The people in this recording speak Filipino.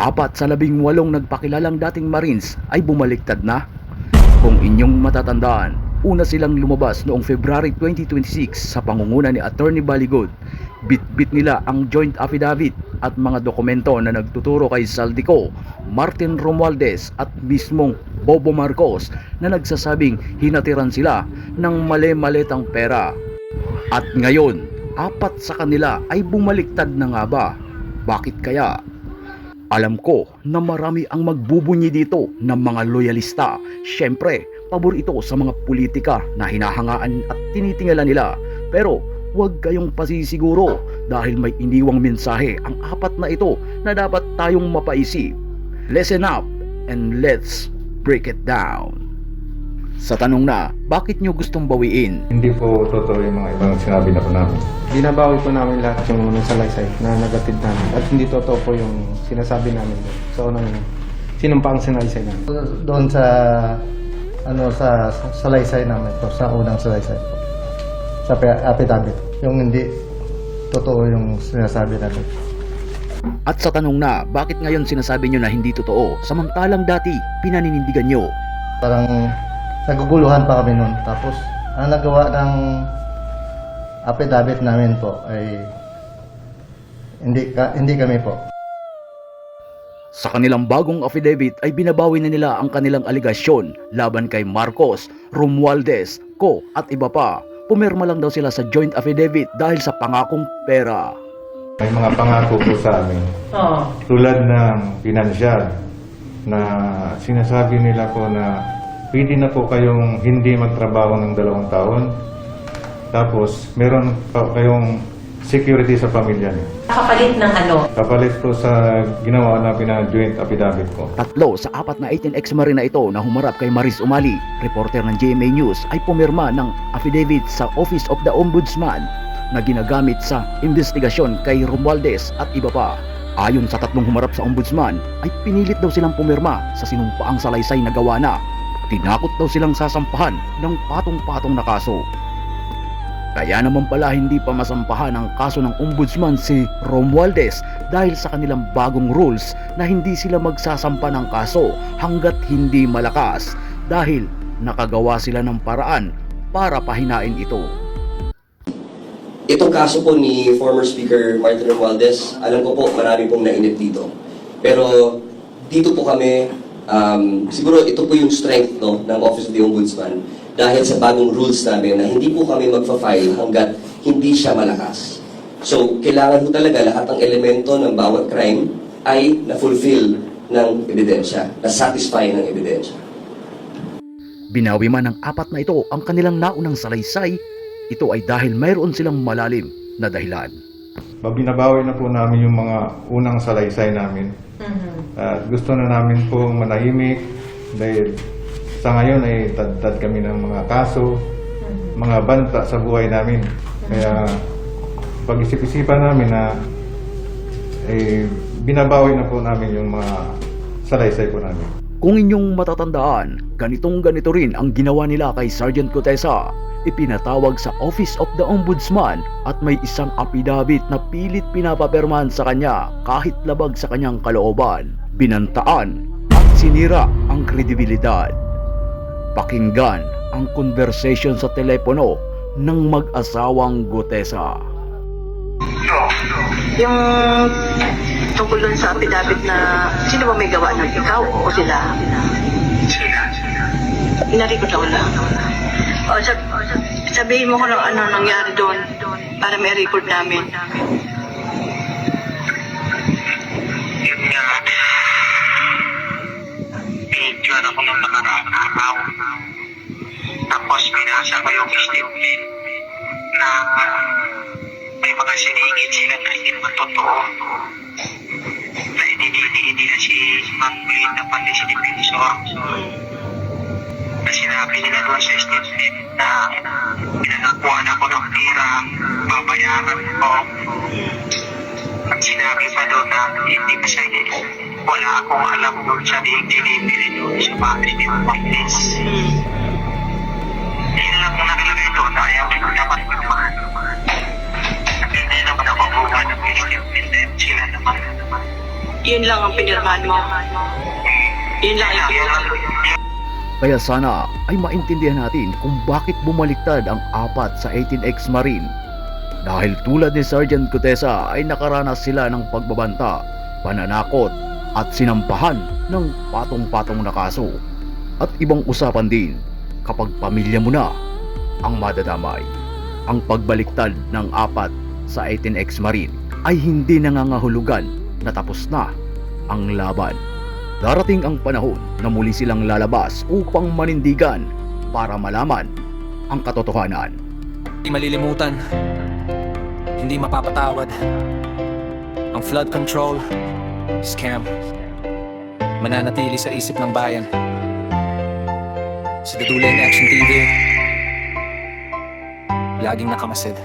4 sa 18 nagpakilalang dating Marines ay bumaliktad na. Kung inyong matatandaan, una silang lumabas noong February 2026 sa pangunguna ni Attorney Baligod. Bit-bit nila ang joint affidavit at mga dokumento na nagtuturo kay Saldico, Martin Romualdez at mismong Bobo Marcos na nagsasabing hinatiran sila ng mali-malitang pera. At ngayon, 4 sa kanila ay bumaliktad na nga ba? Bakit kaya? Alam ko na marami ang magbubunyi dito ng mga loyalista. Siyempre, pabor ito sa mga politika na hinahangaan at tinitingala nila. Pero huwag kayong pasisiguro dahil may iniwang mensahe ang 4 na ito na dapat tayong mapaisip. Listen up and let's break it down. Sa tanong na, bakit nyo gustong bawiin? Hindi po totoo yung mga ibang sinabi na po namin. Binabawi po namin lahat yung salaysay na nagatid namin. At hindi totoo po yung sinasabi namin sa unang sinumpaang salaysay namin. Doon sa sa salaysay namin po, sa unang salaysay po. Sa affidavit. Yung hindi totoo yung sinasabi namin. At sa tanong na, bakit ngayon sinasabi nyo na hindi totoo samantalang dati pinaninindigan nyo? Parang naguguluhan pa kami noon. Tapos ang nagawa ng affidavit namin po ay hindi kami po. Sa kanilang bagong affidavit ay binabawi na nila ang kanilang aligasyon laban kay Marcos, Romualdez, Co at iba pa. Pumirma lang daw sila sa joint affidavit dahil sa pangakong pera. May mga pangako po sa amin. Tulad ng pinansyal na sinasabi nila po na pwede na po kayong hindi magtrabaho ng 2 taon. Tapos meron pa kayong security sa pamilya niyo. Kapalit ng ano? Kapalit po sa ginawa na joint affidavit ko. 3 sa 4 na 18 ex-marine na ito na humarap kay Maris Umali, reporter ng GMA News, ay pumirma ng affidavit sa Office of the Ombudsman na ginagamit sa investigasyon kay Romualdez at iba pa. Ayon sa 3 humarap sa Ombudsman, ay pinilit daw silang pumirma sa sinumpaang salaysay na gawa na. Tinakot daw silang sasampahan ng patong-patong na kaso. Kaya naman pala hindi pa masampahan ang kaso ng Ombudsman si Romualdez dahil sa kanilang bagong rules na hindi sila magsasampa ng kaso hanggat hindi malakas dahil nakagawa sila ng paraan para pahinain ito. Itong kaso po ni former Speaker Martin Romualdez, alam ko po marami pong nainip dito. Pero dito po kami, siguro ito po yung strength ng Office of the Ombudsman dahil sa bagong rules namin na hindi po kami magfa-file hanggat hindi siya malakas. So, kailangan po talaga lahat ng elemento ng bawat crime ay na-fulfill ng ebidensya, na-satisfy ng ebidensya. Binawi man ng 4 na ito ang kanilang naunang salaysay, ito ay dahil mayroon silang malalim na dahilan. Binabawi na po namin yung mga unang salaysay namin. At gusto na namin pong manahimik dahil sa ngayon ay tad kami ng mga kaso, mga banta sa buhay namin. Kaya pag-isip-isipan namin na binabawi na po namin yung mga salaysay po namin. Kung inyong matatandaan, ganito rin ang ginawa nila kay Sergeant Gutesa. Ipinatawag sa Office of the Ombudsman at may isang affidavit na pilit pinapapirmahan sa kanya kahit labag sa kanyang kalooban. Binantaan at sinira ang kredibilidad. Pakinggan ang conversation sa telepono ng mag-asawang Gutesa. Yung tungkol dun sa affidavit na sino ba may gawa ng ikaw o sila? Inarikot ako lang. O sabihin mo ko lang ano nangyari doon para may record namin. Yun nga, pinigyan ako ng mga araw. Tapos binasa ko yung statement na may mga siningit sila na hindi naman totoo. Na idinidi na si Ma'am Green na pati si Defensor. Na sinabi nila doon sa statement na pinanakuhan ako ng tira, babayaran ko. At sinabi pa doon na hindi pa siya wala akong alam doon sa delivery doon sa bahay ni Martes. Yun lang muna nilagay doon na ayaw ko naman naman. At hindi naman ako buwan ng statement din sila naman. Yun lang ang pinirmahan mo. Yun lang yung pinirmahan mo. Kaya sana ay maintindihan natin kung bakit bumaliktad ang 4 sa 18X Marine. Dahil tulad ni Sergeant Cutesa ay nakaranas sila ng pagbabanta, pananakot at sinampahan ng patong-patong na kaso. At ibang usapan din kapag pamilya mo na ang madadamay. Ang pagbaliktad ng 4 sa 18X Marine ay hindi nangangahulugan na tapos na ang laban. Darating ang panahon na muli silang lalabas upang manindigan para malaman ang katotohanan. Hindi malilimutan, hindi mapapatawad. Ang flood control, scam, mananatili sa isip ng bayan. Sa Dadulayan Action TV, laging nakamasid.